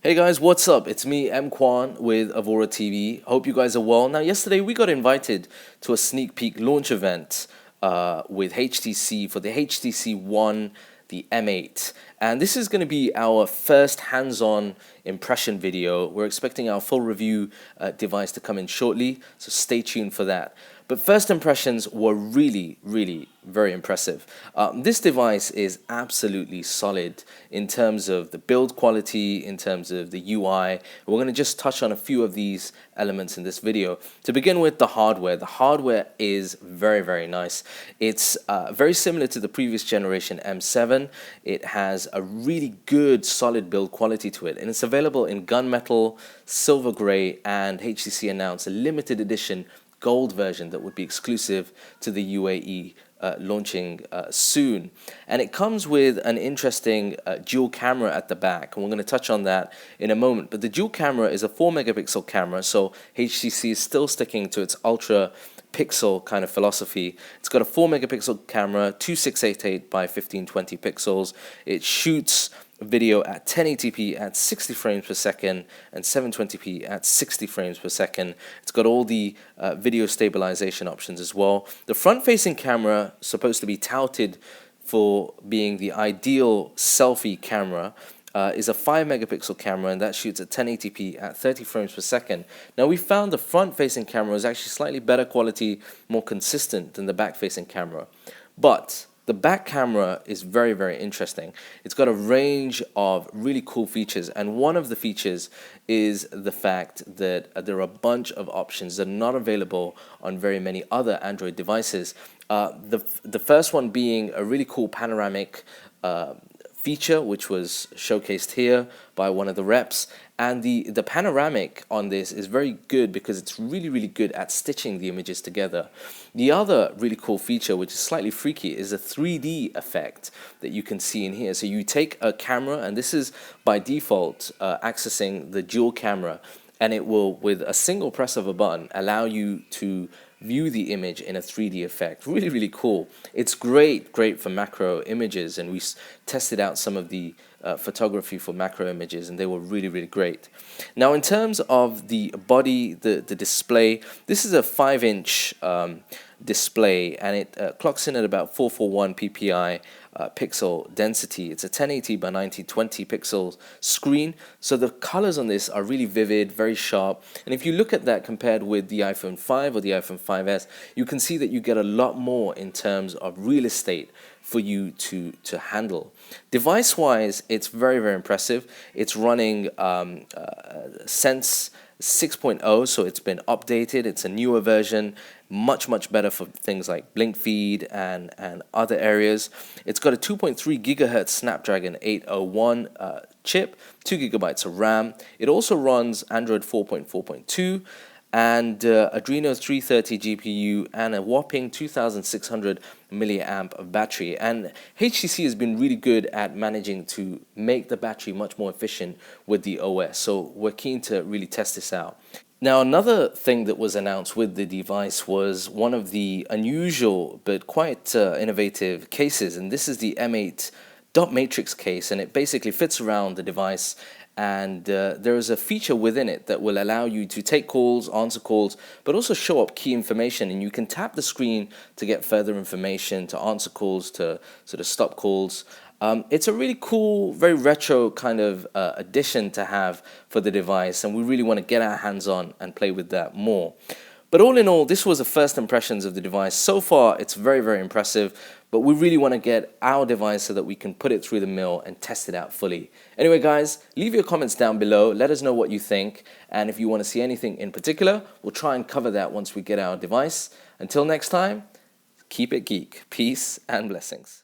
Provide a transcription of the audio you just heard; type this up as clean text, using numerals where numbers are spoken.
Hey guys, what's up? It's me, M. Kwan with Avora TV. Hope you guys are well. Now, yesterday we got invited to a sneak peek launch event with HTC for the HTC One, the M8. And this is going to be our first hands-on impression video. We're expecting our full review device to come in shortly, so stay tuned for that. But first impressions were really very impressive. This device is absolutely solid in terms of the build quality, in terms of the UI. We're going to just touch on a few of these elements in this video. To begin with, the hardware. The hardware is very nice. It's very similar to the previous generation M7. It has a really good solid build quality to it, and it's available in gunmetal, silver gray, and HTC announced a limited edition gold version that would be exclusive to the UAE launching soon. And it comes with an interesting dual camera at the back, and we're going to touch on that in a moment. But the dual camera is a 4 megapixel camera, so HTC is still sticking to its ultra pixel kind of philosophy. It's got a 4 megapixel camera, 2688 by 1520 pixels. It shoots video at 1080p at 60 frames per second and 720p at 60 frames per second. It's got all the video stabilization options as well. The front-facing camera, supposed to be touted for being the ideal selfie camera, is a 5 megapixel camera, and that shoots at 1080p at 30 frames per second. Now, we found the front-facing camera is actually slightly better quality, more consistent than the back-facing camera. But the back camera is very interesting. It's got a range of really cool features, and one of the features is the fact that there are a bunch of options that are not available on very many other Android devices. The first one being a really cool panoramic feature, which was showcased here by one of the reps. And the panoramic on this is very good because it's really good at stitching the images together. The other really cool feature, which is slightly freaky, is a 3D effect that you can see in here. So you take a camera, and this is by default accessing the dual camera, and it will, with a single press of a button, allow you to view the image in a 3D effect. Really cool. It's great for macro images, and we tested out some of the photography for macro images, and they were really great. Now, in terms of the body, the display, this is a 5-inch display, and it clocks in at about 441 ppi pixel density. It's a 1080 by 1920 pixels screen, so the colors on this are really vivid, very sharp. And if you look at that compared with the iPhone 5 or the iPhone 5S, you can see that you get a lot more in terms of real estate for you to handle. Device-wise, it's very impressive. It's running Sense 6.0, so it's been updated. It's a newer version, much better for things like blink feed and other areas. It's got a 2.3 gigahertz Snapdragon 801 chip, 2 gigabytes of RAM. It also runs Android 4.4.2 and Adreno 330 GPU and a whopping 2600 milliamp of battery. And HTC has been really good at managing to make the battery much more efficient with the OS, so we're keen to really test this out. Now, another thing that was announced with the device was one of the unusual but quite innovative cases, and this is the M8 dot matrix case, and it basically fits around the device. And there is a feature within it that will allow you to take calls, answer calls, but also show up key information. And you can tap the screen to get further information, to answer calls, to sort of stop calls. It's a really cool, very retro kind of addition to have for the device, and we really want to get our hands on and play with that more. But all in all, this was the first impressions of the device. So far, it's very impressive, but we really want to get our device so that we can put it through the mill and test it out fully. Anyway, guys, leave your comments down below. Let us know what you think. And if you want to see anything in particular, we'll try and cover that once we get our device. Until next time, keep it geek. Peace and blessings.